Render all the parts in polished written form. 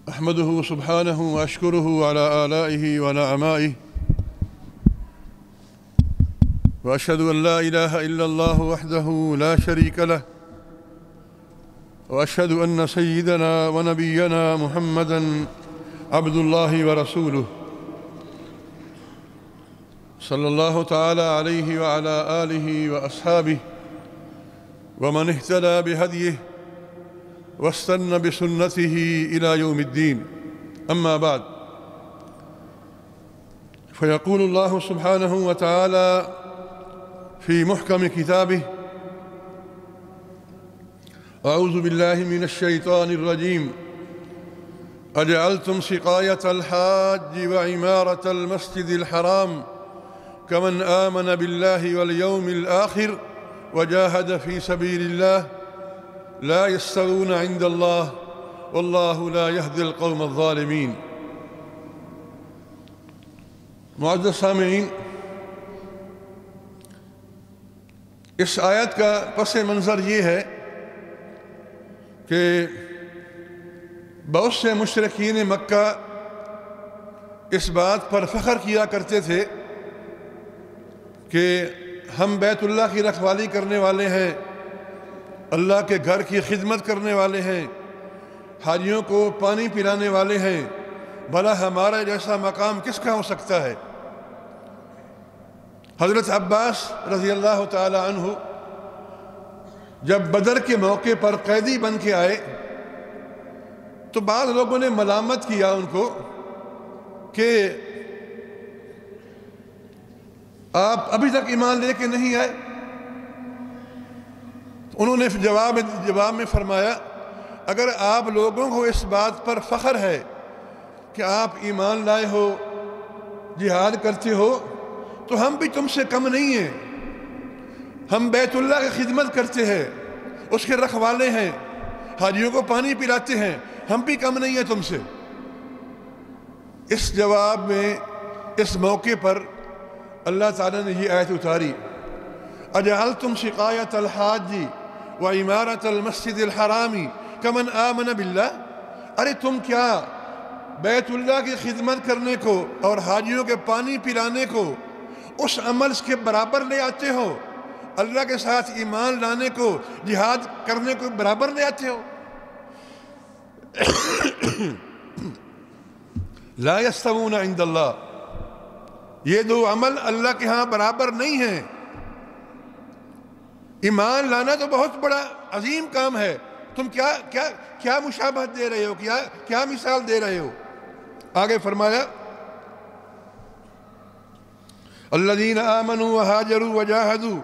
أحمده سبحانه وأشكره على آلائه ونعمائه وأشهد أن لا إله إلا الله وحده لا شريك له وأشهد أن سيدنا ونبينا محمدًا عبد الله ورسوله صلى الله تعالى عليه وعلى آله وأصحابه ومن اهتدى بهديه واستنى بسنته إلى يوم الدين. أما بعد، فيقول الله سبحانه وتعالى في محكم كتابه: أعوذ بالله من الشيطان الرجيم. أجعلتم سقاية الحاج وعمارة المسجد الحرام كمن آمن بالله واليوم الآخر وجاهد في سبيل الله لا يستوون عند الله والله لا يهدي القوم الظالمين. معزز سامعین، اس آیت کا پس منظر یہ ہے کہ بہت سے مشرکین مکہ اس بات پر فخر کیا کرتے تھے کہ ہم بیت اللہ کی رکھوالی کرنے والے ہیں، اللہ کے گھر کی خدمت کرنے والے ہیں، حاجیوں کو پانی پلانے والے ہیں، بھلا ہمارا جیسا مقام کس کا ہو سکتا ہے؟ حضرت عباس رضی اللہ تعالی عنہ جب بدر کے موقع پر قیدی بن کے آئے تو بعض لوگوں نے ملامت کیا ان کو کہ آپ ابھی تک ایمان لے کے نہیں آئے۔ انہوں نے جواب میں فرمایا، اگر آپ لوگوں کو اس بات پر فخر ہے کہ آپ ایمان لائے ہو، جہاد کرتے ہو، تو ہم بھی تم سے کم نہیں ہیں۔ ہم بیت اللہ کی خدمت کرتے ہیں، اس کے رکھوالے ہیں، حاجیوں کو پانی پلاتے ہیں، ہم بھی کم نہیں ہیں تم سے۔ اس جواب میں اس موقع پر اللہ تعالیٰ نے یہ آیت اتاری: اجعلتم سقایۃ الحاج وعمارۃ المسجد الحرام کمن آمن باللہ، ارے تم کیا بیت اللہ کی خدمت کرنے کو اور حاجیوں کے پانی پلانے کو اس عمل کے برابر لے آتے ہو؟ اللہ کے ساتھ ایمان لانے کو، جہاد کرنے کو برابر لے آتے ہو؟ لا یستوون عند اللہ، یہ دو عمل اللہ کے ہاں برابر نہیں ہیں۔ ایمان لانا تو بہت بڑا عظیم کام ہے، تم کیا مشابہت دے رہے ہو، کیا مثال دے رہے ہو؟ آگے فرمایا: الذین آمنوا وہاجروا وجاہدوا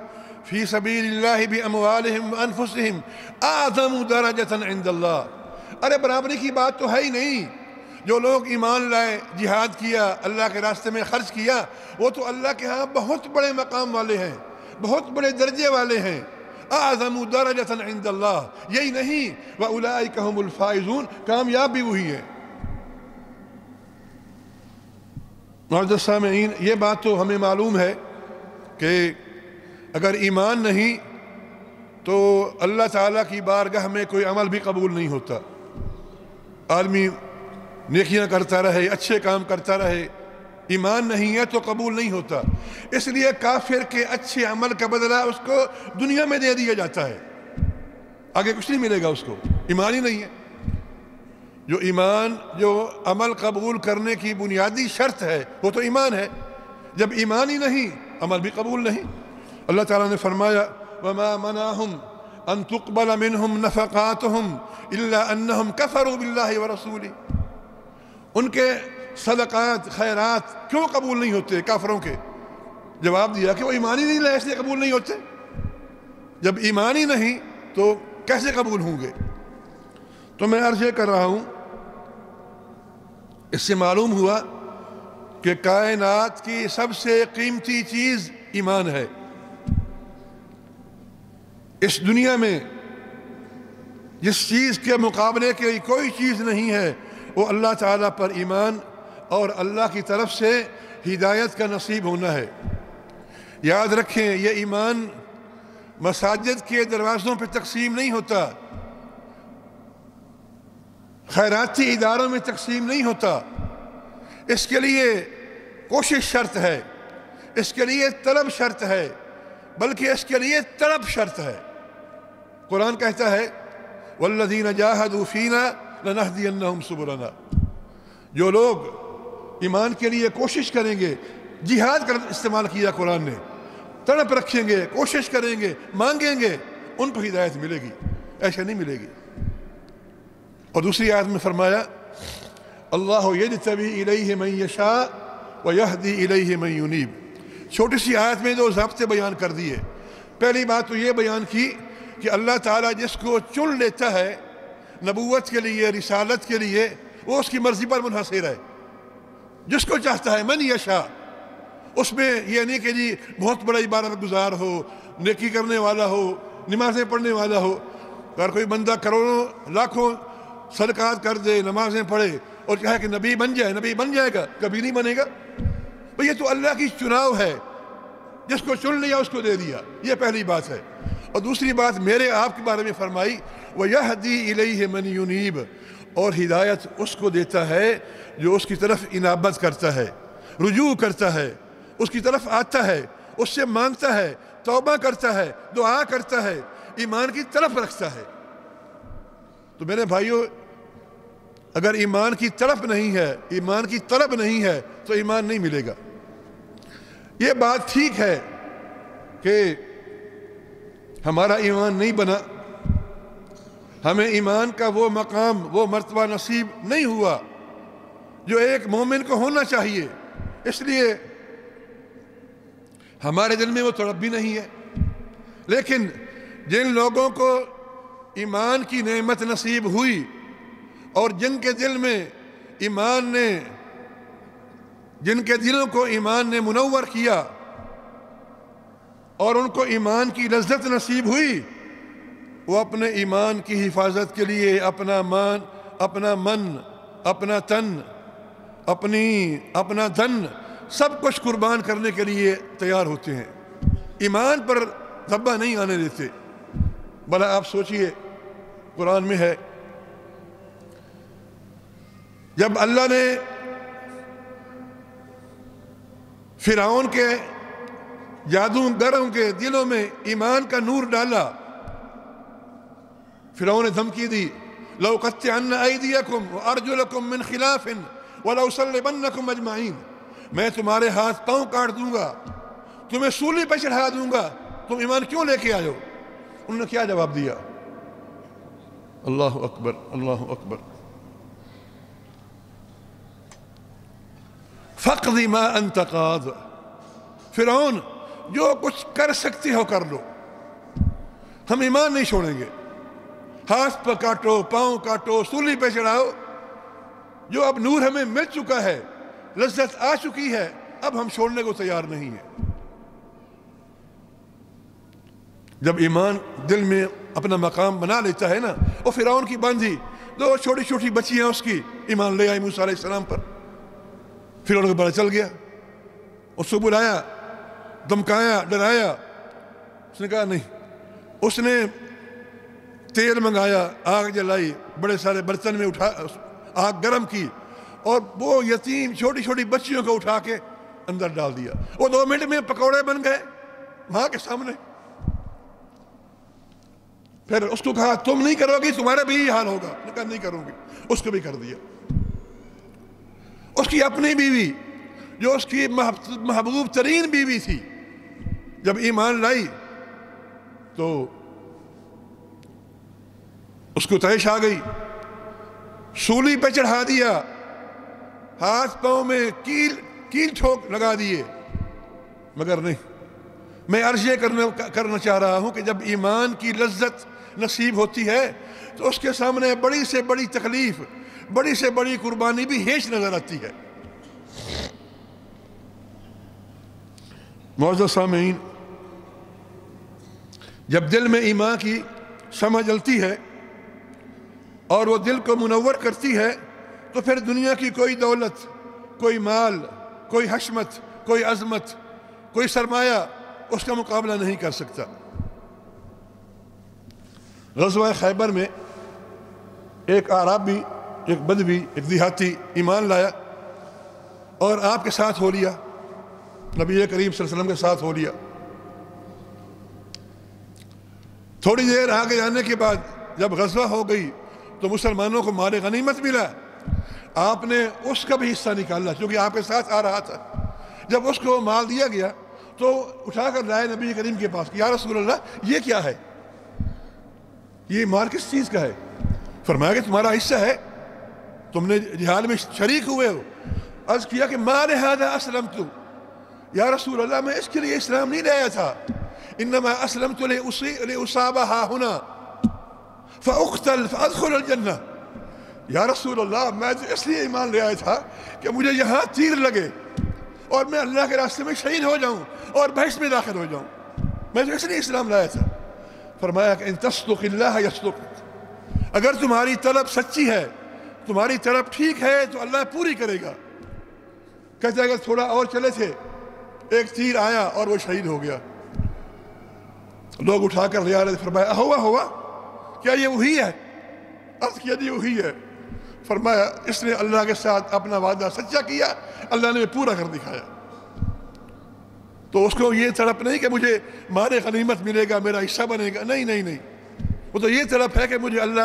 فی سبیل اللہ باموالہم وانفسہم اعظم درجۃ عند اللہ، ارے برابری کی بات تو ہے ہی نہیں۔ جو لوگ ایمان لائے، جہاد کیا، اللہ کے راستے میں خرچ کیا، وہ تو اللہ کے ہاں بہت بڑے مقام والے ہیں، بہت بڑے درجے والے ہیں۔ اعظم درجۃ عند اللہ، یہی نہیں واولئک ھم الفائزون، کامیاب بھی وہی ہے۔ معزز سامعین، یہ بات تو ہمیں معلوم ہے کہ اگر ایمان نہیں تو اللہ تعالیٰ کی بارگاہ میں کوئی عمل بھی قبول نہیں ہوتا۔ آدمی نیکیاں کرتا رہے، اچھے کام کرتا رہے، ایمان نہیں ہے تو قبول نہیں ہوتا۔ اس لیے کافر کے اچھے عمل کا بدلہ اس کو دنیا میں دے دیا جاتا ہے، آگے کچھ نہیں ملے گا اس کو، ایمان ہی نہیں ہے۔ جو عمل قبول کرنے کی بنیادی شرط ہے وہ تو ایمان ہے، جب ایمان ہی نہیں، عمل بھی قبول نہیں۔ اللہ تعالیٰ نے فرمایا: وَمَا مَنَعَهُمْ أَن تُقْبَلَ مِنْهُمْ نَفَقَاتُهُمْ إِلَّا أَنَّهُمْ كَفَرُوا بِاللَّهِ وَرَسُولِهِ، ان کے صدقات، خیرات کیوں قبول نہیں ہوتے کافروں کے؟ جواب دیا کہ وہ ایمان ہی نہیں لائے، اس لیے قبول نہیں ہوتے۔ جب ایمان ہی نہیں تو کیسے قبول ہوں گے؟ تو میں عرض کر رہا ہوں، اس سے معلوم ہوا کہ کائنات کی سب سے قیمتی چیز ایمان ہے۔ اس دنیا میں جس چیز کے مقابلے کی کوئی چیز نہیں ہے وہ اللہ تعالیٰ پر ایمان اور اللہ کی طرف سے ہدایت کا نصیب ہونا ہے۔ یاد رکھیں، یہ ایمان مساجد کے دروازوں پہ تقسیم نہیں ہوتا، خیراتی اداروں میں تقسیم نہیں ہوتا، اس کے لیے کوشش شرط ہے، اس کے لیے طلب شرط ہے، بلکہ اس کے لیے طلب شرط ہے۔ قرآن کہتا ہے وَالَّذِينَ جَاهَدُوا فِينَا لَنَهْدِيَنَّهُمْ سُبُلَنَا، جو لوگ ایمان کے لیے کوشش کریں گے، جہاد کا استعمال کیا قرآن نے، طلب رکھیں گے، کوشش کریں گے، مانگیں گے، ان کو ہدایت ملے گی، ایسے نہیں ملے گی۔ اور دوسری آیت میں فرمایا اللہ یجتبی الیہ من یشاء ویہدی الیہ من ینیب۔ چھوٹی سی آیت میں دو ضابطے بیان کر دیے۔ پہلی بات تو یہ بیان کی کہ اللہ تعالیٰ جس کو چن لیتا ہے نبوت کے لیے، رسالت کے لیے، وہ اس کی مرضی پر منحصر ہے، جس کو چاہتا ہے من یشاء۔ اس میں یہ نہیں کہ جی بہت بڑا عبادت گزار ہو، نیکی کرنے والا ہو، نمازیں پڑھنے والا ہو۔ اگر کوئی بندہ کروڑوں لاکھوں صدقات کر دے، نمازیں پڑھے اور چاہے کہ نبی بن جائے، نبی بن جائے گا؟ کبھی نہیں بنے گا۔ بھئی یہ تو اللہ کی چناؤ ہے، جس کو چن لیا اس کو دے دیا، یہ پہلی بات ہے۔ اور دوسری بات میرے آپ کے بارے میں فرمائی وَيَهْدِي إِلَيْهِ مَنْ يُنِيبُ، اور ہدایت اس کو دیتا ہے جو اس کی طرف انابت کرتا ہے، رجوع کرتا ہے، اس کی طرف آتا ہے، اس سے مانگتا ہے، توبہ کرتا ہے، دعا کرتا ہے، ایمان کی طرف رکھتا ہے۔ تو میرے بھائیوں، اگر ایمان کی طرف نہیں ہے، ایمان کی طلب نہیں ہے تو ایمان نہیں ملے گا۔ یہ بات ٹھیک ہے کہ ہمارا ایمان نہیں بنا، ہمیں ایمان کا وہ مقام، وہ مرتبہ نصیب نہیں ہوا جو ایک مومن کو ہونا چاہیے، اس لیے ہمارے دل میں وہ طلب بھی نہیں ہے۔ لیکن جن لوگوں کو ایمان کی نعمت نصیب ہوئی اور جن کے دل میں ایمان نے، جن کے دلوں کو ایمان نے منور کیا اور ان کو ایمان کی لذت نصیب ہوئی، وہ اپنے ایمان کی حفاظت کے لیے اپنا من، اپنا تن، اپنا دھن، سب کچھ قربان کرنے کے لیے تیار ہوتے ہیں، ایمان پر دھبا نہیں آنے دیتے۔ بھلا آپ سوچئے، قرآن میں ہے جب اللہ نے فرعون کے جادوگروں کے دلوں میں ایمان کا نور ڈالا، فرعون نے دھمکی دی لَأُقَطِّعَنَّ أَيْدِيَكُمْ وَأَرْجُلَكُمْ مِنْ خِلَافٍ وَلَأُصَلِّبَنَّكُمْ أَجْمَعِينَ، میں تمہارے ہاتھ پاؤں کاٹ دوں گا، تمہیں سولی پہ چڑھا دوں گا، تم ایمان کیوں لے کے آئے ہو؟ انہوں نے کیا جواب دیا؟ اللہ اکبر، اللہ اکبر۔ فَاقْضِ مَا أَنْتَ قَاضٍ، فرعون جو کچھ کر سکتے ہو کر لو، ہم ایمان نہیں چھوڑیں گے، ہاتھ پہ کاٹو، پاؤں کاٹو، سولی پہ چڑھاؤ، جو اب نور ہمیں مل چکا ہے، لذت آ چکی ہے، اب ہم چھوڑنے کو تیار نہیں ہیں۔ جب ایمان دل میں اپنا مقام بنا لیتا ہے نا، وہ فرعون کی باندھی دو چھوٹی چھوٹی بچیاں اس کی ایمان لے آئی موسیٰ علیہ السلام پر، فرعون کو پتہ چل گیا، اس کو بلایا، دمکایا، ڈرایا، اس نے کہا نہیں، اس نے تیل منگایا، آگ جلائی، بڑے سارے برتن میں اٹھا آگ گرم کی اور وہ یتیم چھوٹی چھوٹی بچیوں کو اٹھا کے اندر ڈال دیا، وہ 2 منٹ میں پکوڑے بن گئے ماں کے سامنے۔ پھر اس کو کہا تم نہیں کرو گی تمہارا بھی یہ حال ہوگا، اس نے کہا نہیں کروں گی، اس کو بھی کر دیا۔ اس کی اپنی بیوی جو اس کی محبوب ترین بیوی تھی، جب ایمان لائی تو اس کو طیش آ گئی، سولی پہ چڑھا دیا، ہاتھ پاؤں میں کیل ٹھوک لگا دیے، مگر نہیں۔ میں عرض یہ کرنا چاہ رہا ہوں کہ جب ایمان کی لذت نصیب ہوتی ہے تو اس کے سامنے بڑی سے بڑی تکلیف، بڑی سے بڑی قربانی بھی ہیچ نظر آتی ہے۔ معزز سامعین، جب دل میں ایمان کی شمع جلتی ہے اور وہ دل کو منور کرتی ہے تو پھر دنیا کی کوئی دولت، کوئی مال، کوئی حشمت، کوئی عظمت، کوئی سرمایہ اس کا مقابلہ نہیں کر سکتا۔ غزوہ خیبر میں ایک اعرابی ایک بدوی، ایک دیہاتی ایمان لایا اور آپ کے ساتھ ہو لیا، نبی کریم صلی اللہ علیہ وسلم کے ساتھ ہو لیا۔ تھوڑی دیر آگے جانے کے بعد جب غزوہ ہو گئی تو مسلمانوں کو مال غنیمت ملا، آپ نے اس کا بھی حصہ نکالا کیونکہ آپ کے ساتھ آ رہا تھا۔ جب اس کو مال دیا گیا تو اٹھا کر لائے نبی کریم کے پاس کہ یا رسول اللہ یہ کیا ہے، یہ مال کس چیز کا ہے؟ فرمایا کہ تمہارا حصہ ہے، تم نے جہاد میں شریک ہوئے ہو۔ عرض کیا کہ ما لہذا اسلمت، یا رسول اللہ میں اس کے لیے اسلام نہیں لایا تھا، انما اسلمت لاصاب ها هنا فاقتل فادخل الجنہ۔ یا رسول اللہ میں تو اس لیے ایمان لے آیا تھا کہ مجھے یہاں تیر لگے اور میں اللہ کے راستے میں شہید ہو جاؤں اور بہشت میں داخل ہو جاؤں، میں تو اس لیے اسلام لایا تھا۔ فرمایا کہ ان تصدق اللہ یصدق، اگر تمہاری طلب سچی ہے، تمہاری طلب ٹھیک ہے تو اللہ پوری کرے گا۔ کہتے اگر تھوڑا اور چلے تھے، ایک تیر آیا اور وہ شہید ہو گیا، لوگ اٹھا کر لے آ رہے تھے۔ فرمایا ہوا کیا یہ وہی ہے؟ عرض کیا جی وہی ہے۔ فرمایا اس نے اللہ کے ساتھ اپنا وعدہ سچا کیا، اللہ نے پورا کر دکھایا۔ تو اس کو یہ تڑپ نہیں کہ مجھے مال غنیمت ملے گا، میرا حصہ بنے گا، نہیں، وہ تو یہ تڑپ ہے کہ مجھے اللہ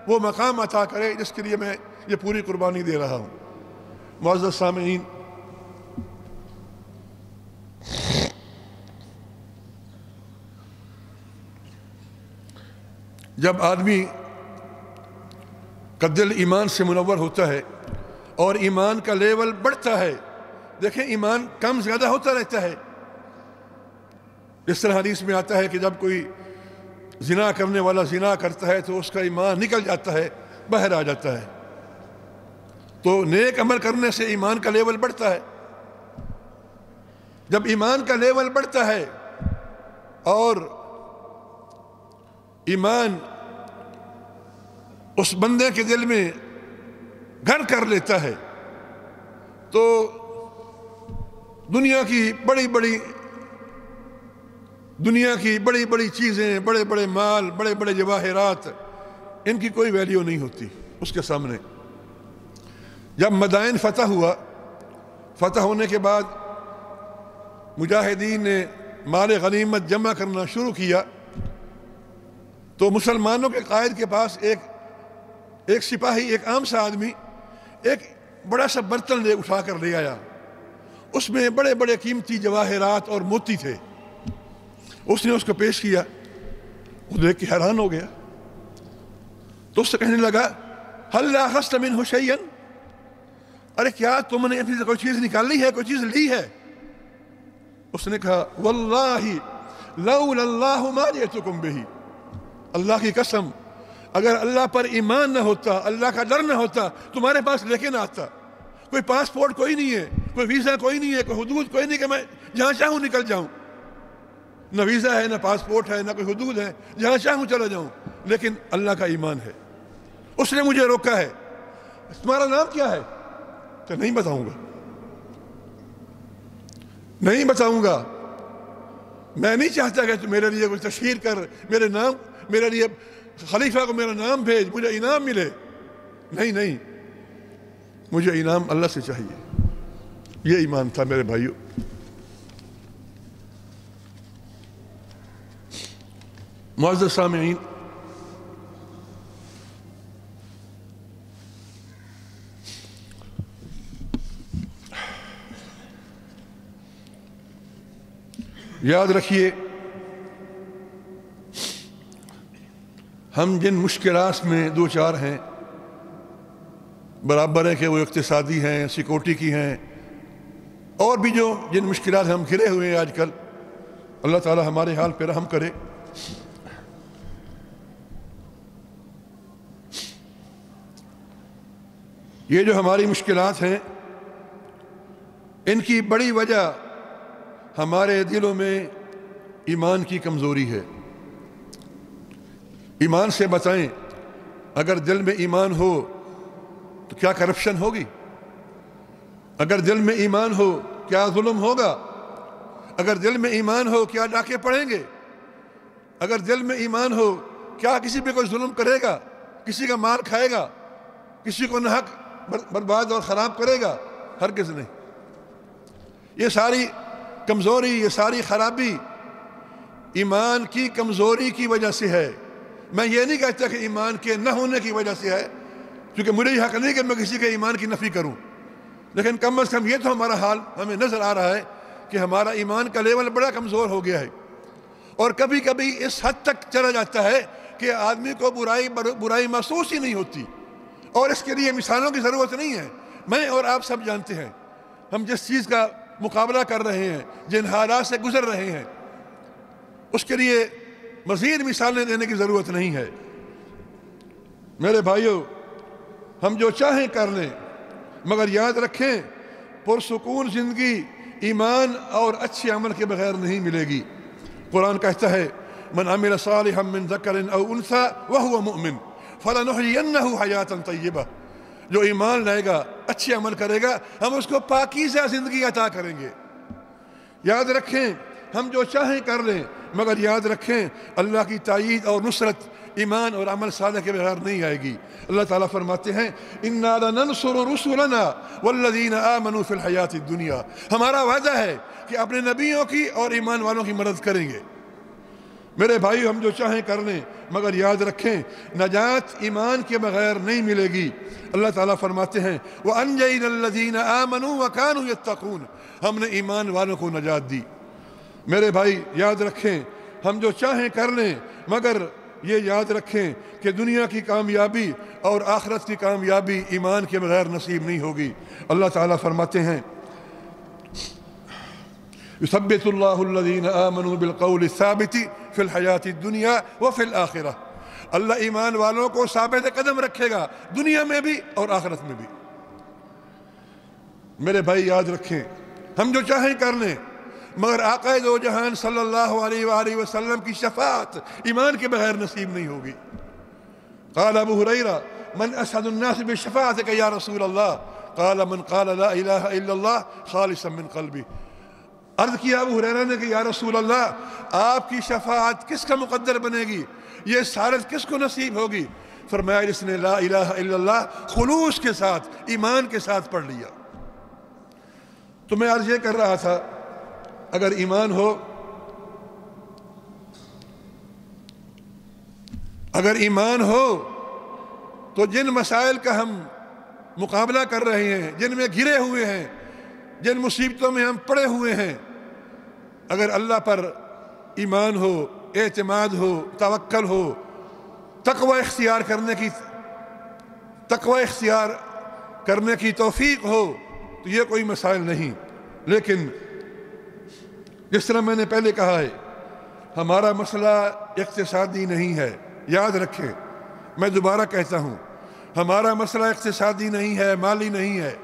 وہ مقام عطا کرے جس کے لیے میں یہ پوری قربانی دے رہا ہوں۔ معزز سامعین، جب آدمی کا دل ایمان سے منور ہوتا ہے اور ایمان کا لیول بڑھتا ہے، دیکھیں ایمان کم زیادہ ہوتا رہتا ہے۔ اس طرح حدیث میں آتا ہے کہ جب کوئی زنا کرنے والا زنا کرتا ہے تو اس کا ایمان نکل جاتا ہے، باہر آ جاتا ہے۔ تو نیک عمل کرنے سے ایمان کا لیول بڑھتا ہے۔ جب ایمان کا لیول بڑھتا ہے اور ایمان اس بندے کے دل میں گھر کر لیتا ہے تو دنیا کی بڑی بڑی چیزیں، بڑے بڑے مال، بڑے بڑے جواہرات، ان کی کوئی ویلیو نہیں ہوتی اس کے سامنے۔ جب مدائن فتح ہونے کے بعد مجاہدین نے مال غنیمت جمع کرنا شروع کیا تو مسلمانوں کے قائد کے پاس ایک سپاہی، ایک عام سا آدمی ایک بڑا سا برتن اٹھا کر لے آیا، اس میں بڑے بڑے قیمتی جواہرات اور موتی تھے۔ اس نے اس کو پیش کیا، وہ دیکھ کے حیران ہو گیا، تو اس سے کہنے لگا هل اخذت منه شيئا، ارے کیا تم نے اپنی سے کوئی چیز نکالی ہے، کوئی چیز لی ہے؟ اس نے کہا واللہ لولا اللہ ما جئتکم به، اللہ کی قسم اگر اللہ پر ایمان نہ ہوتا، اللہ کا ڈر نہ ہوتا، تمہارے پاس لے کے نہ آتا۔ کوئی پاسپورٹ کوئی نہیں ہے، کوئی ویزا کوئی نہیں ہے، کوئی حدود کوئی نہیں کہ میں جہاں چاہوں نکل جاؤں، نہ ویزا ہے، نہ پاسپورٹ ہے، نہ کوئی حدود ہے، جہاں چاہوں چلا جاؤں، لیکن اللہ کا ایمان ہے۔ اس نے مجھے روکا ہے، تمہارا نام کیا ہے؟ کہ نہیں بتاؤں گا، میں نہیں چاہتا کہ تم میرے لیے کوئی تشہیر کر، میرے لیے خلیفہ کو میرا نام بھیج، مجھے انعام ملے، نہیں، مجھے انعام اللہ سے چاہیے۔ یہ ایمان تھا میرے بھائیوں۔ معزز سامعین، یاد رکھیے ہم جن مشکلات میں دو چار ہیں، برابر ہے کہ وہ اقتصادی ہیں، سیکورٹی کی ہیں، اور بھی جن مشکلات ہم گھرے ہوئے ہیں آج کل، اللہ تعالی ہمارے حال پہ رحم کرے۔ یہ جو ہماری مشکلات ہیں، ان کی بڑی وجہ ہمارے دلوں میں ایمان کی کمزوری ہے۔ ایمان سے بتائیں، اگر دل میں ایمان ہو تو کیا کرپشن ہوگی؟ اگر دل میں ایمان ہو کیا ظلم ہوگا؟ اگر دل میں ایمان ہو کیا ڈاکے پڑیں گے؟ اگر دل میں ایمان ہو کیا کسی پہ کوئی ظلم کرے گا، کسی کا مال کھائے گا؟ کسی کو نہ حق برباد اور خراب کرے گا؟ ہرگز نہیں۔ یہ ساری کمزوری، یہ ساری خرابی ایمان کی کمزوری کی وجہ سے ہے۔ میں یہ نہیں کہتا کہ ایمان کے نہ ہونے کی وجہ سے ہے، کیونکہ مجھے یہ حق نہیں کہ میں کسی کے ایمان کی نفی کروں، لیکن کم از کم یہ تو ہمارا حال ہمیں نظر آ رہا ہے کہ ہمارا ایمان کا لیول بڑا کمزور ہو گیا ہے، اور کبھی کبھی اس حد تک چلا جاتا ہے کہ آدمی کو برائی محسوس ہی نہیں ہوتی، اور اس کے لیے مثالوں کی ضرورت نہیں ہے۔ میں اور آپ سب جانتے ہیں ہم جس چیز کا مقابلہ کر رہے ہیں، جن حالات سے گزر رہے ہیں، اس کے لیے مزید مثالیں دینے کی ضرورت نہیں ہے۔ میرے بھائیو، ہم جو چاہیں کر لیں، مگر یاد رکھیں پرسکون زندگی ایمان اور اچھے عمل کے بغیر نہیں ملے گی۔ قرآن کہتا ہے من عمل صالحا من ذکر او انثى وهو مؤمن فلنحيينه حیاتا طیبہ، جو ایمان لائے گا، اچھے عمل کرے گا، ہم اس کو پاکیزہ زندگی عطا کریں گے۔ یاد رکھیں ہم جو چاہیں کر لیں، مگر یاد رکھیں اللہ کی تائید اور نصرت ایمان اور عمل صالح کے بغیر نہیں آئے گی۔ اللہ تعالیٰ فرماتے ہیں اِنَّا لَنَنْصُرُ رُسُلَنَا وَالَّذِينَ آمَنُوا فِي الْحَيَاةِ الدُّنْيَا، ہمارا وعدہ ہے کہ اپنے نبیوں کی اور ایمان والوں کی مدد کریں گے۔ میرے بھائی، ہم جو چاہیں کر لیں، مگر یاد رکھیں نجات ایمان کے بغیر نہیں ملے گی۔ اللہ تعالیٰ فرماتے ہیں وَأَنْجَيْنَا الَّذِينَ آمَنُوا وَكَانُوا يَتَّقُونَ، ہم نے ایمان والوں کو نجات دی۔ میرے بھائی یاد رکھیں ہم جو چاہیں کر لیں، مگر یہ یاد رکھیں کہ دنیا کی کامیابی اور آخرت کی کامیابی ایمان کے بغیر نصیب نہیں ہوگی۔ اللہ تعالیٰ فرماتے ہیں يثبت الله الذين آمنوا بالقول الثابت في الحياة الدنيا وفي الآخرة، اللہ ایمان والوں کو ثابت قدم رکھے گا دنیا میں بھی اور آخرت میں بھی۔ میرے بھائی یاد رکھیں ہم جو چاہیں کر لیں، مگر آقا دو جہان صلی اللہ علیہ وآلہ وسلم کی شفاعت ایمان کے بغیر نصیب نہیں ہوگی۔ قال ابو ہریرہ من اسعد الناس بشفاعتک یا رسول اللہ؟ قال من قال لا الہ الا اللہ خالصا من قلبی۔ عرض کیا ابو ہریرہ نے کہ یا رسول اللہ آپ کی شفاعت کس کا مقدر بنے گی، یہ سعادت کس کو نصیب ہوگی؟ فرمایا جس نے لا الہ الا اللہ خلوص کے ساتھ ایمان کے ساتھ پڑھ لیا۔ تو میں عرض یہ کر رہا تھا اگر ایمان ہو، اگر ایمان ہو تو جن مسائل کا ہم مقابلہ کر رہے ہیں، جن میں گھرے ہوئے ہیں، جن مصیبتوں میں ہم پڑے ہوئے ہیں، اگر اللہ پر ایمان ہو، اعتماد ہو، توکل ہو، تقوی اختیار کرنے کی توفیق ہو، تو یہ کوئی مسائل نہیں۔ لیکن جس طرح میں نے پہلے کہا ہے ہمارا مسئلہ اقتصادی نہیں ہے، یاد رکھیں، میں دوبارہ کہتا ہوں ہمارا مسئلہ اقتصادی نہیں ہے، مالی نہیں ہے،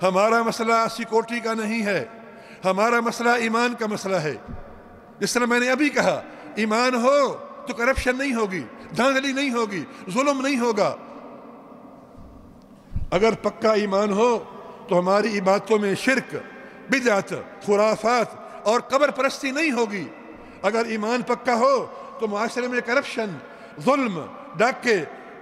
ہمارا مسئلہ سیکورٹی کا نہیں ہے، ہمارا مسئلہ ایمان کا مسئلہ ہے۔ جس طرح میں نے ابھی کہا ایمان ہو تو کرپشن نہیں ہوگی، دھاندلی نہیں ہوگی، ظلم نہیں ہوگا۔ اگر پکا ایمان ہو تو ہماری عبادتوں میں شرک، بدعت، خرافات اور قبر پرستی نہیں ہوگی۔ اگر ایمان پکا ہو تو معاشرے میں کرپشن، ظلم، ڈاکے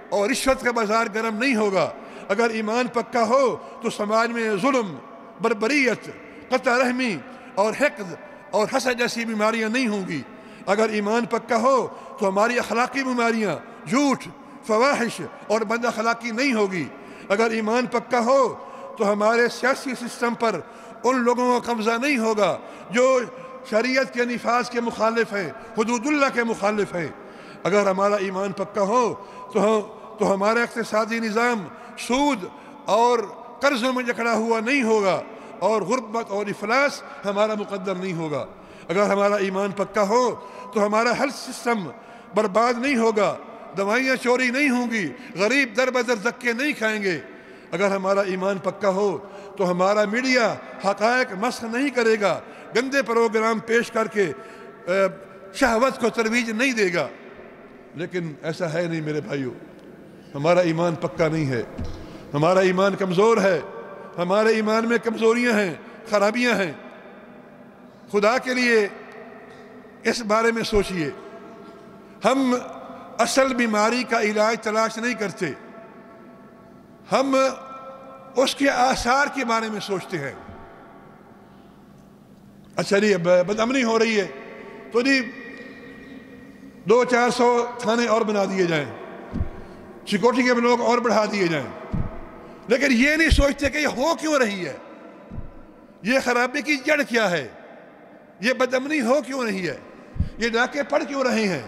اور رشوت کا بازار گرم نہیں ہوگا۔ اگر ایمان پکا ہو تو سماج میں ظلم، بربریت، قطع رحمی اور حقد اور حسد جیسی بیماریاں نہیں ہوں گی۔ اگر ایمان پکا ہو تو ہماری اخلاقی بیماریاں، جھوٹ، فواحش اور بد اخلاقی نہیں ہوگی۔ اگر ایمان پکا ہو تو ہمارے سیاسی سسٹم پر ان لوگوں کا قبضہ نہیں ہوگا جو شریعت کے نفاذ کے مخالف ہیں، حدود اللہ کے مخالف ہیں۔ اگر ہمارا ایمان پکا ہو تو ہمارا اقتصادی نظام سود اور قرضوں میں جکڑا ہوا نہیں ہوگا، اور غربت اور افلاس ہمارا مقدر نہیں ہوگا۔ اگر ہمارا ایمان پکا ہو تو ہمارا ہیلتھ سسٹم برباد نہیں ہوگا، دوائیاں چوری نہیں ہوں گی، غریب در بدر دھکے نہیں کھائیں گے۔ اگر ہمارا ایمان پکا ہو تو ہمارا میڈیا حقائق مسخ نہیں کرے گا، گندے پروگرام پیش کر کے شہوت کو ترویج نہیں دے گا۔ لیکن ایسا ہے نہیں میرے بھائیو، ہمارا ایمان پکا نہیں ہے، ہمارا ایمان کمزور ہے، ہمارے ایمان میں کمزوریاں ہیں، خرابیاں ہیں۔ خدا کے لیے اس بارے میں سوچئے، ہم اصل بیماری کا علاج تلاش نہیں کرتے، ہم اس کے آثار کے بارے میں سوچتے ہیں. اچھا جی بد امنی ہو رہی ہے تو جی 200-400 تھانے اور بنا دیے جائیں, سیکورٹی کے لوگ اور بڑھا دیے جائیں, لیکن یہ نہیں سوچتے کہ یہ ہو کیوں رہی ہے, یہ خرابی کی جڑ کیا ہے, یہ بد امنی ہو کیوں رہی ہے, یہ ڈاکے پڑ کیوں رہے ہیں.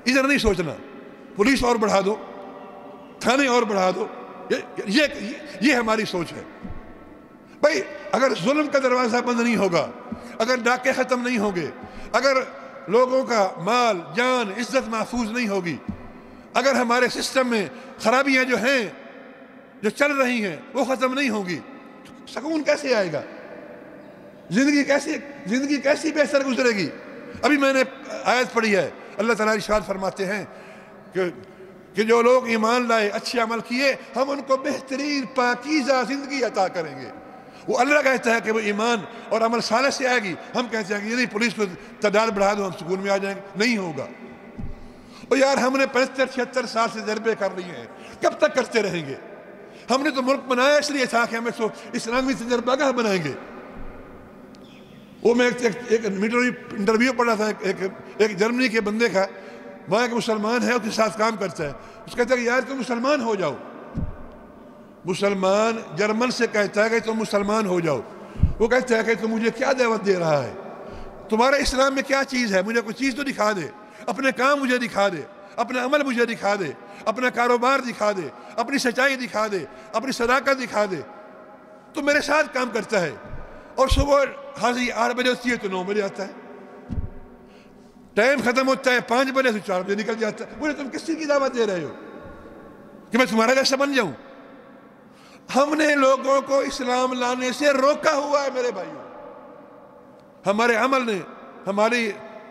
ادھر نہیں سوچنا, پولیس اور بڑھا دو, تھانے اور بڑھا دو, یہ ہماری سوچ ہے. بھائی اگر ظلم کا دروازہ بند نہیں ہوگا, اگر ڈاکے ختم نہیں ہوں گے, اگر لوگوں کا مال جان عزت محفوظ نہیں ہوگی, اگر ہمارے سسٹم میں خرابیاں جو ہیں جو چل رہی ہیں وہ ختم نہیں ہوں گی, سکون کیسے آئے گا, زندگی کیسی بہتر گزرے گی. ابھی میں نے آیت پڑھی ہے, اللہ تعالیٰ ارشاد فرماتے ہیں کہ جو لوگ ایمان لائے, اچھے عمل کیے, ہم ان کو بہترین پاکیزہ زندگی عطا کریں گے. وہ اللہ کہتا ہے کہ وہ ایمان اور عمل صالح سے آئے گی, ہم کہتے ہیں کہ یہ نہیں پولیس کو تعداد بڑھا دو ہم سکون میں آ جائیں گے. نہیں ہوگا. اور یار ہم نے 75-76 سال سے تجربے کر لیے ہیں, کب تک کرتے رہیں گے. ہم نے تو ملک بنایا اس لیے تھا کہ ہمیں تو اسلامی تجربہ گاہ بنائیں گے. وہ میں ایک انٹرویو پڑھا تھا ایک جرمنی کے بندے کا, وہاں ایک مسلمان ہے, اس کے ساتھ کام کرتا ہے. اس کہتا ہے کہ یار تم مسلمان ہو جاؤ. مسلمان جرمن سے کہتا ہے کہ تم مسلمان ہو جاؤ. وہ کہتا ہے کہ تم مجھے کیا دعوت دے رہا ہے, تمہارے اسلام میں کیا چیز ہے, مجھے کوئی چیز تو دکھا دے, اپنے کام مجھے دکھا دے, اپنا عمل مجھے دکھا دے, اپنا کاروبار دکھا دے, اپنی سچائی دکھا دے, اپنی صداقت دکھا دے. تو میرے ساتھ کام کرتا ہے اور صبح حاضری 8 بجے ہوتی ہے تو 9 بجے آتا ہے, ٹائم ختم ہوتا ہے 5 بجے سے 4 بجے نکل جاتا ہے. بولے تم کس چیز کی دعوت دے رہے ہو کہ میں تمہارا جیسا بن جاؤں. ہم نے لوگوں کو اسلام لانے سے روکا ہوا ہے میرے بھائیوں. ہمارے عمل نے, ہماری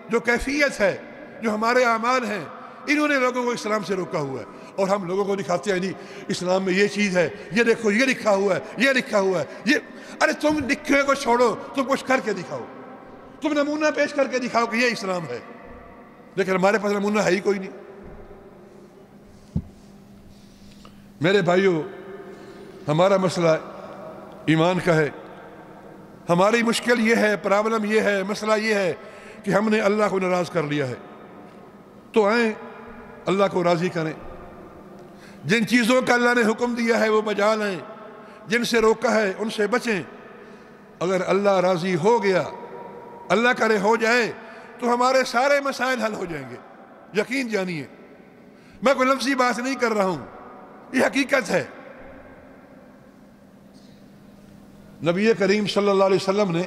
جو کیفیت ہے, جو ہمارے اعمال ہیں, انہوں نے لوگوں کو اسلام سے روکا ہوا ہے. اور ہم لوگوں کو دکھاتے ہیں نہیں اسلام میں یہ چیز ہے, یہ دیکھو یہ لکھا ہوا ہے, یہ لکھا ہوا ہے, یہ. ارے تم لکھے کو چھوڑو, تم کچھ کر کے دکھاؤ, تم نمونہ پیش کر کے دکھاؤ کہ یہ اسلام ہے. لیکن ہمارے پاس نمونہ ہے ہی کوئی نہیں. میرے بھائیوں, ہمارا مسئلہ ایمان کا ہے. ہماری مشکل یہ ہے, پرابلم یہ ہے, مسئلہ یہ ہے کہ ہم نے اللہ کو ناراض کر لیا ہے. تو آئیں اللہ کو راضی کریں. جن چیزوں کا اللہ نے حکم دیا ہے وہ بجا لائیں, جن سے روکا ہے ان سے بچیں. اگر اللہ راضی ہو گیا, اللہ کرے ہو جائے, تو ہمارے سارے مسائل حل ہو جائیں گے. یقین جانیے, میں کوئی لفظی بات نہیں کر رہا ہوں, یہ حقیقت ہے. نبی کریم صلی اللہ علیہ وسلم نے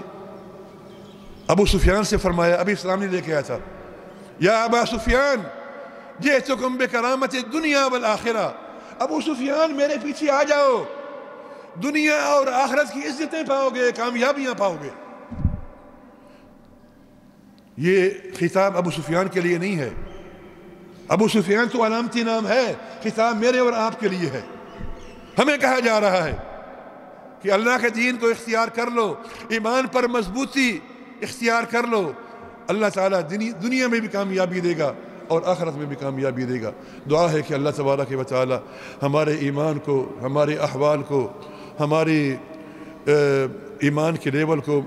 ابو سفیان سے فرمایا, ابھی اسلام نہیں لے کے آیا تھا, یا ابا سفیان جئتکم بکرامت الدنیا والآخرہ. ابو سفیان میرے پیچھے آ جاؤ, دنیا اور آخرت کی عزتیں پاؤ گے, کامیابیاں پاؤ گے. یہ خطاب ابو سفیان کے لیے نہیں ہے. ابو سفیان تو علامتی نام ہے, خطاب میرے اور آپ کے لیے ہے. ہمیں کہا جا رہا ہے کہ اللہ کے دین کو اختیار کر لو, ایمان پر مضبوطی اختیار کر لو. اللہ تعالیٰ دنیا میں بھی کامیابی دے گا اور آخرت میں بھی کامیابی دے گا. دعا ہے کہ اللہ تبارک و تعالیٰ ہمارے ایمان کو, ہمارے احوال کو, ہماری ایمان کے لیول کو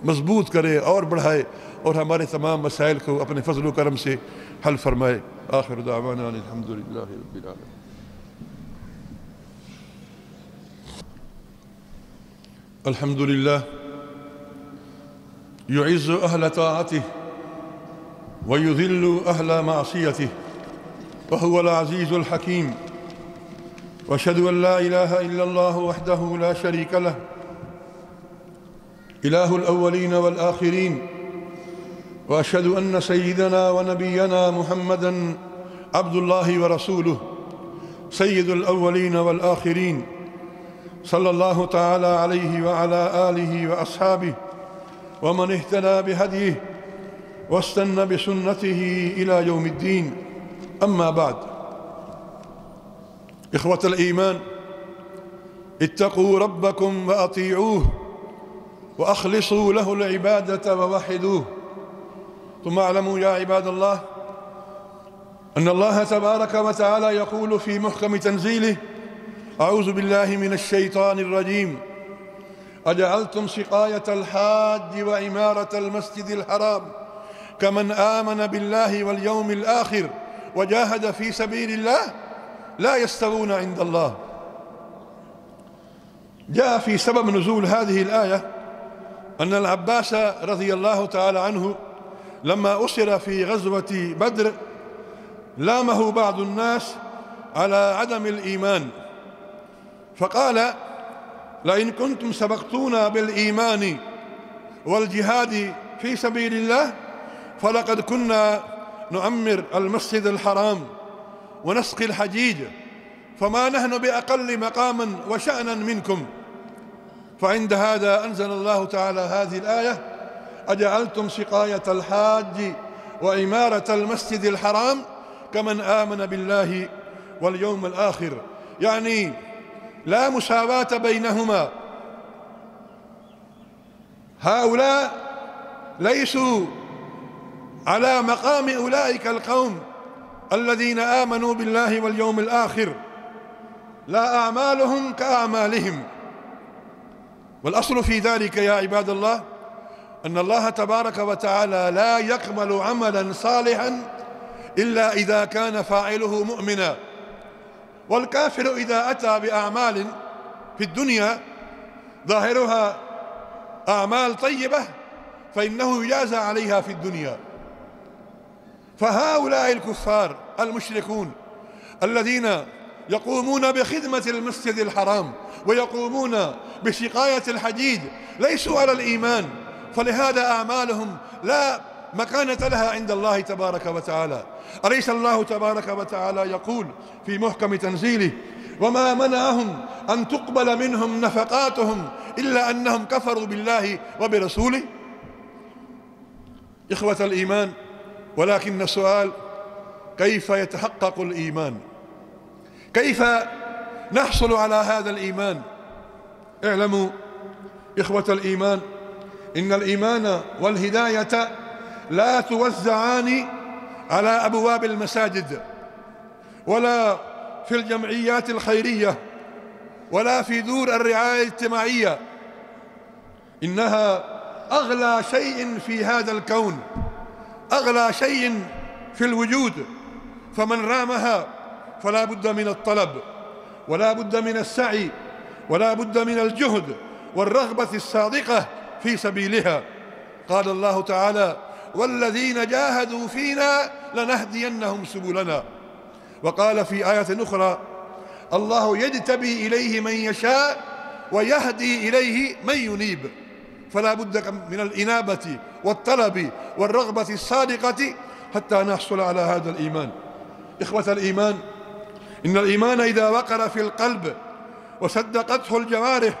مضبوط کرے اور بڑھائے, اور ہمارے تمام مسائل کو اپنے فضل و کرم سے حل فرمائے. آخر دعوانا الحمدللہ رب العالمین. الحمد لله يعز أهل طاعته ويذل أهل معصيته وهو العزيز الحكيم. وأشهد أن لا إله إلا الله وحده لا شريك له إله الأولين والآخرين. وأشهد أن سيدنا ونبينا محمدًا عبد الله ورسوله سيد الأولين والآخرين صلى الله تعالى عليه وعلى آله وأصحابه ومن اهتدى بهديه واستنى بسنته إلى يوم الدين. أما بعد، إخوة الإيمان، اتقوا ربكم وأطيعوه وأخلصوا له العبادة ووحدوه. ثم اعلموا يا عباد الله أن الله تبارك وتعالى يقول في محكم تنزيله: أعوذ بالله من الشيطان الرجيم. أجعلتم سقاية الحاج وعمارة المسجد الحرام كمن آمن بالله واليوم الآخر وجاهد في سبيل الله لا يستوون عند الله. جاء في سبب نزول هذه الآية أن العباس رضي الله تعالى عنه لما أسر في غزوة بدر لامه بعض الناس على عدم الإيمان، فقال: لئن كنتم سبقتونا بالإيمان والجهاد في سبيل الله فلقد كنا نعمر المسجد الحرام ونسقي الحجيج، فما نحن بأقل مقاما وشأنا منكم. فعند هذا أنزل الله تعالى هذه الآية: أجعلتم سقاية الحاج وعمارة المسجد الحرام كمن آمن بالله واليوم الآخر، يعني لا مساواة بينهما. هؤلاء ليسوا على مقام أولئك القوم الذين آمنوا بالله واليوم الآخر، لا أعمالهم كأعمالهم. والأصل في ذلك يا عباد الله أن الله تبارك وتعالى لا يقبل عملا صالحا إلا إذا كان فاعله مؤمنا. والكافر إذا أتى بأعمال في الدنيا ظاهرها أعمال طيبة فإنه يجازى عليها في الدنيا. فهؤلاء الكفار المشركون الذين يقومون بخدمة المسجد الحرام ويقومون بسقاية الحجيج ليسوا على الإيمان، فلهذا أعمالهم لا مكانة لها عند الله تبارك وتعالى. أليس الله تبارك وتعالى يقول في محكم تنزيله: وما منعهم أن تقبل منهم نفقاتهم إلا أنهم كفروا بالله وبرسوله؟ إخوة الإيمان، ولكن السؤال: كيف يتحقق الإيمان؟ كيف نحصل على هذا الإيمان؟ اعلموا إخوة الإيمان إن الإيمان والهداية لا توزعان على أبواب المساجد ولا في الجمعيات الخيرية ولا في دور الرعاية الاجتماعية، إنها أغلى شيء في هذا الكون، أغلى شيء في الوجود، فمن رامها فلا بد من الطلب ولا بد من السعي ولا بد من الجهد والرغبة الصادقة في سبيلها. قال الله تعالى: والذين جاهدوا فينا لنهدينهم سبلنا. وقال في آية أخرى: الله يجتبي إليه من يشاء ويهدي إليه من ينيب. فلا بد من الإنابة والطلب والرغبة الصادقة حتى نحصل على هذا الإيمان. إخوة الإيمان، إن الإيمان إذا وقر في القلب وصدقته الجوارح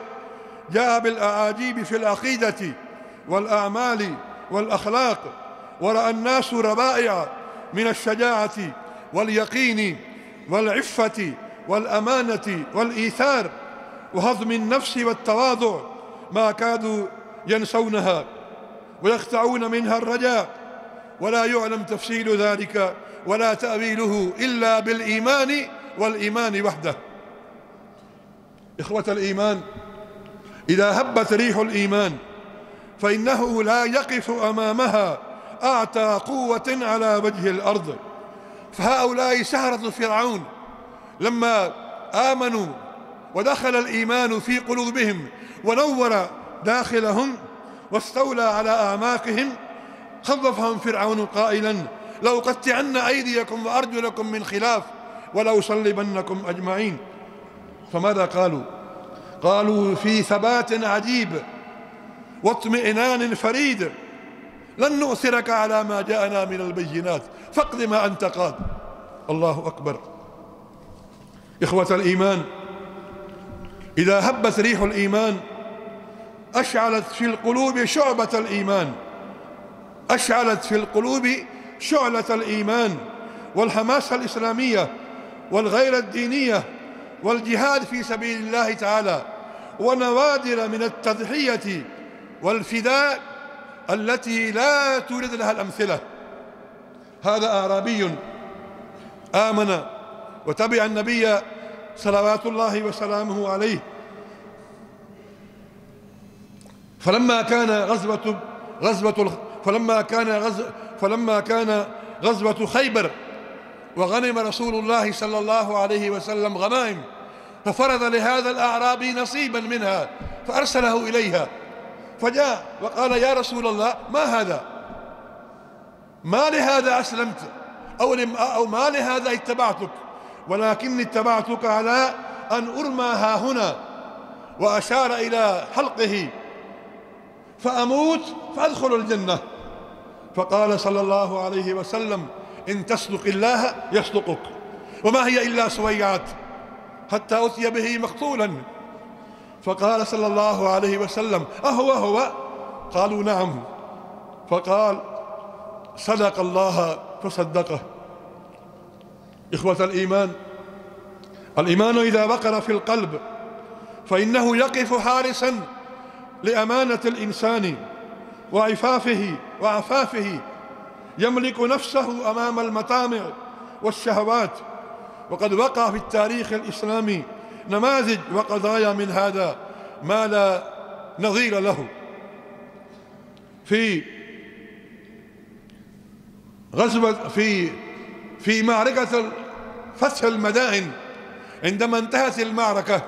جاء بالأعاجيب في العقيدة والأعمال والأخلاق، ورأى الناس ربائع من الشجاعة واليقين والعفة والأمانة والإيثار وهضم النفس والتواضع ما كادوا ينسونها ويقطعون منها الرجاء، ولا يعلم تفصيل ذلك ولا تأويله إلا بالإيمان والإيمان وحده. إخوة الإيمان، إذا هبت ريح الإيمان فإنه لا يقف أمامها أعتى قوة على وجه الأرض. فهؤلاء سحرة فرعون لما آمنوا ودخل الإيمان في قلوبهم ونور داخلهم واستولى على أعماقهم خوفهم فرعون قائلا: لو قطعن أيديكم وأرجلكم من خلاف ولو صلبنكم أجمعين. فماذا قالوا؟ قالوا في ثبات عجيب واطمئنان فريد: لن نؤثرك على ما جاءنا من البينات فاقض ما أنت قاض. الله أكبر. إخوة الإيمان، إذا هبت ريح الإيمان أشعلت في القلوب شعبة الإيمان، أشعلت في القلوب شعلة الإيمان والحماسة الإسلامية والغيرة الدينية والجهاد في سبيل الله تعالى، ونوادر من التضحية والفداء التي لا توجد لها الأمثلة. هذا أعرابي آمن وتبع النبي صلوات الله وسلامه عليه فلما كان غزوة خيبر وغنم رسول الله صلى الله عليه وسلم غنائم ففرض لهذا الأعرابي نصيبا منها فأرسله إليها فجاء وقال يا رسول الله ما هذا؟ ما لهذا أسلمت أو ما لهذا اتبعتك؟ ولكني اتبعتك على أن أرمى ها هنا، وأشار إلى حلقه، فأموت فأدخل الجنة. فقال صلى الله عليه وسلم إن تصدق الله يصدقك، وما هي إلا سويعات حتى أتي به مقتولا. فقال صلى الله عليه وسلم أهو؟ قالوا نعم. فقال صدق الله فصدقه. إخوة الإيمان، الإيمان إذا وقر في القلب فإنه يقف حارسا لأمانة الإنسان وعفافه، يملك نفسه أمام المطامع والشهوات. وقد وقع في التاريخ الإسلامي نماذج وقضايا من هذا ما لا نظير له. في معركة فتح المدائن، عندما انتهت المعركة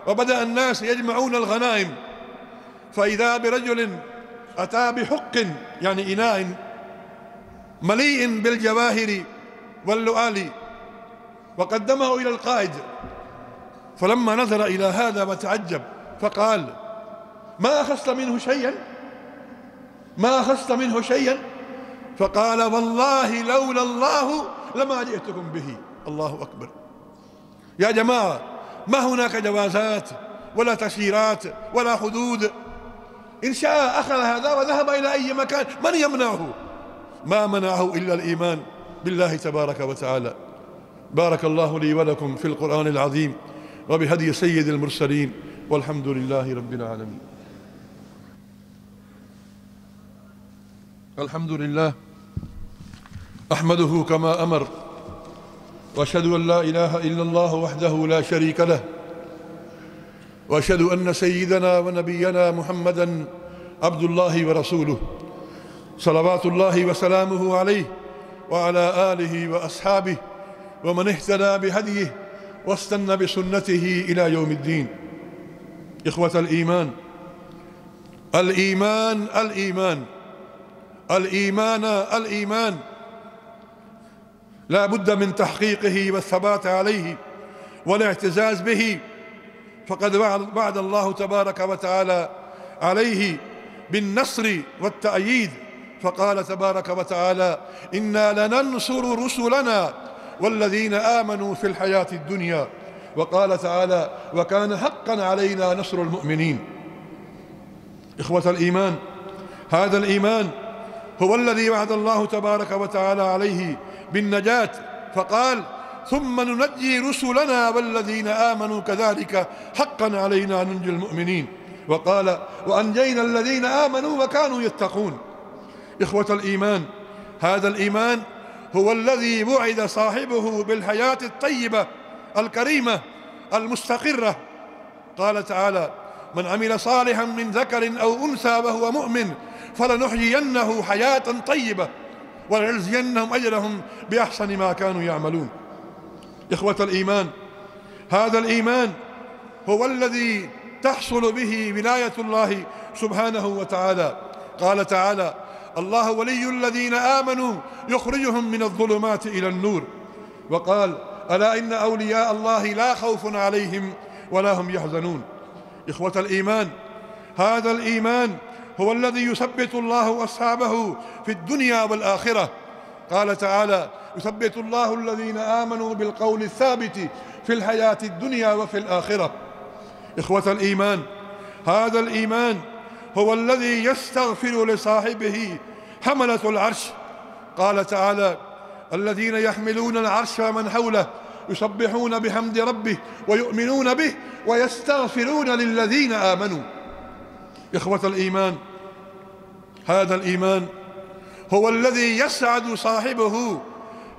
وبدأ الناس يجمعون الغنائم، فإذا برجل أتى بحق يعني إناء مليء بالجواهر واللؤلؤ وقدمه إلى القائد، فلما نظر إلى هذا وتعجب فقال ما أخذت منه شيئا؟ فقال والله لولا الله لما جئتكم به. الله أكبر. يا جماعة، ما هناك جوازات ولا تسييرات ولا حدود. إن شاء أخذ هذا وذهب إلى أي مكان، من يمنعه؟ ما منعه إلا الإيمان بالله تبارك وتعالى. بارك الله لي ولكم في القرآن العظيم وبهدي سيد المرسلين، والحمد لله رب العالمين. الحمد لله أحمده كما أمر، وأشهد أن لا إله إلا الله وحده لا شريك له، وأشهد أن سيدنا ونبينا محمدا عبد الله ورسوله، صلوات الله وسلامه عليه وعلى آله وأصحابه ومن اهتدى بهديه واستنى بسنته إلى يوم الدين. إخوة الإيمان، الإيمان الإيمان الإيمان الإيمان لا بد من تحقيقه والثبات عليه والاعتزاز به، فقد وعد الله تبارك وتعالى عليه بالنصر والتأييد، فقال تبارك وتعالى إنا لننصر رسلنا والذين آمنوا في الحياة الدنيا، وقال تعالى وكان حقا علينا نصر المؤمنين. إخوة الإيمان، هذا الإيمان هو الذي وعد الله تبارك وتعالى عليه بالنجاة، فقال ثم ننجي رسلنا والذين آمنوا كذلك حقا علينا ننجي المؤمنين، وقال وأنجينا الذين آمنوا وكانوا يتقون. إخوة الإيمان، هذا الإيمان هو الذي وعد صاحبه بالحياة الطيبة الكريمة المستقرة. قال تعالى من عمل صالحا من ذكر أو أنثى وهو مؤمن فلنحيينه حياة طيبة ولنجزينهم أجرهم بأحسن ما كانوا يعملون. إخوة الإيمان، هذا الإيمان هو الذي تحصل به ولاية الله سبحانه وتعالى. قال تعالى الله ولي الذين آمنوا يخرجهم من الظلمات إلى النور، وقال ألا إن أولياء الله لا خوف عليهم ولا هم يحزنون. إخوة الإيمان، هذا الإيمان هو الذي يثبت الله أصحابه في الدنيا والآخرة. قال تعالى يثبت الله الذين آمنوا بالقول الثابت في الحياة الدنيا وفي الآخرة. إخوة الإيمان، هذا الإيمان هو الذي يستغفر لصاحبه حملة العرش. قال تعالى الذين يحملون العرش ومن حوله يسبحون بحمد ربه ويؤمنون به ويستغفرون للذين آمنوا. إخوة الإيمان، هذا الإيمان هو الذي يسعد صاحبه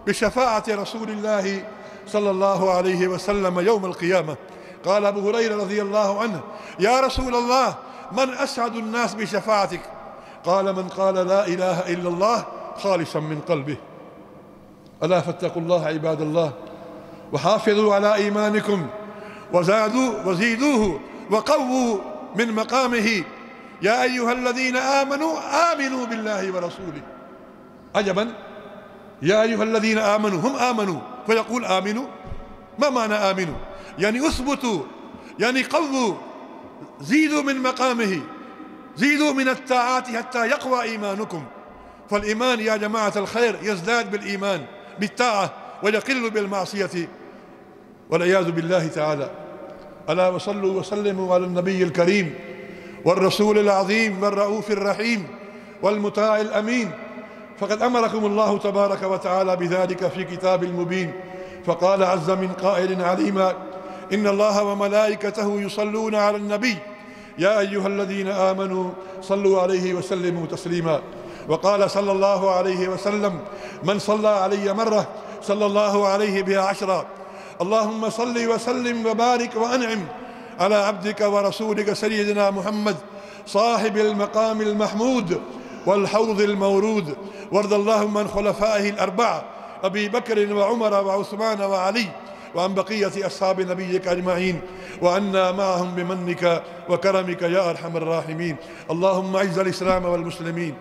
بشفاعة رسول الله صلى الله عليه وسلم يوم القيامة. قال أبو هريرة رضي الله عنه: يا رسول الله، من أسعد الناس بشفاعتك؟ قال: من قال لا إله إلا الله خالصا من قلبه. ألا فاتقوا الله عباد الله، وحافظوا على إيمانكم، وزيدوه وقووا من مقامه. يا أيها الذين آمنوا آمنوا بالله ورسوله. عجبا، يا أيها الذين آمنوا، هم آمنوا فيقول آمنوا. ما معنى آمنوا؟ يعني اثبتوا، يعني قووا، زيدوا من مقامه، زيدوا من الطاعات حتى يقوى إيمانكم. فالإيمان يا جماعة الخير يزداد بالإيمان بالطاعة ويقل بالمعصية والعياذ بالله تعالى. ألا وصلوا وسلموا على النبي الكريم والرسول العظيم والرؤوف الرحيم والمطاع الأمين. فقد أمركم الله تبارك وتعالى بذلك في كتاب المبين، فقال عز من قائل عليما: إن الله وملائكته يصلون على النبي يا أيها الذين آمنوا صلوا عليه وسلموا تسليما. وقال صلى الله عليه وسلم: من صلى علي مرة صلى الله عليه بها 10. اللهم صل وسلم وبارك وأنعم على عبدك ورسولك سيدنا محمد صاحب المقام المحمود والحوض المورود. وارض اللهم عن خلفائه الأربعة أبي بكر وعمر وعثمان وعلي، وعن بقية أصحاب نبيك أجمعين، وعنا معهم بمنك وكرمك يا أرحم الراحمين. اللهم أعز الإسلام والمسلمين،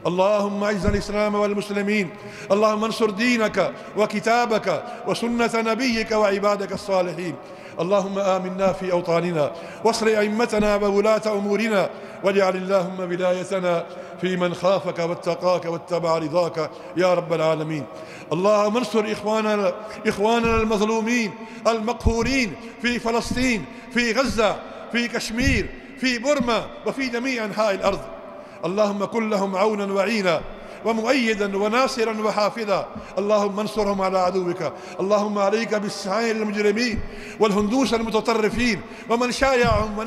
اللهم أعز الإسلام والمسلمين. اللهم انصر دينك وكتابك وسنة نبيك وعبادك الصالحين. اللهم آمنا في أوطاننا، واصل أئمتنا وولاة أمورنا، واجعل اللهم ولايتنا في من خافك واتقاك واتبع رضاك يا رب العالمين. اللهم انصر إخواننا المظلومين المقهورين في فلسطين، في غزة، في كشمير، في بورما، وفي جميع أنحاء الأرض. اللهم كن لهم عونا وعينا ومؤيدا وناصرا وحافظا. اللهم انصرهم على عدوك. اللهم عليك بالسعير المجرمين والهندوس المتطرفين ومن شايعهم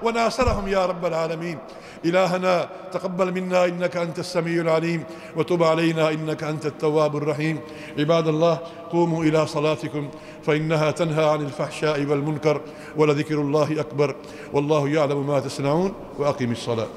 وناصرهم يا رب العالمين. إلهنا تقبل منا إنك أنت السميع العليم، وتب علينا إنك أنت التواب الرحيم. عباد الله، قوموا إلى صلاتكم فإنها تنهى عن الفحشاء والمنكر، ولذكر الله أكبر، والله يعلم ما تصنعون. وأقم الصلاة.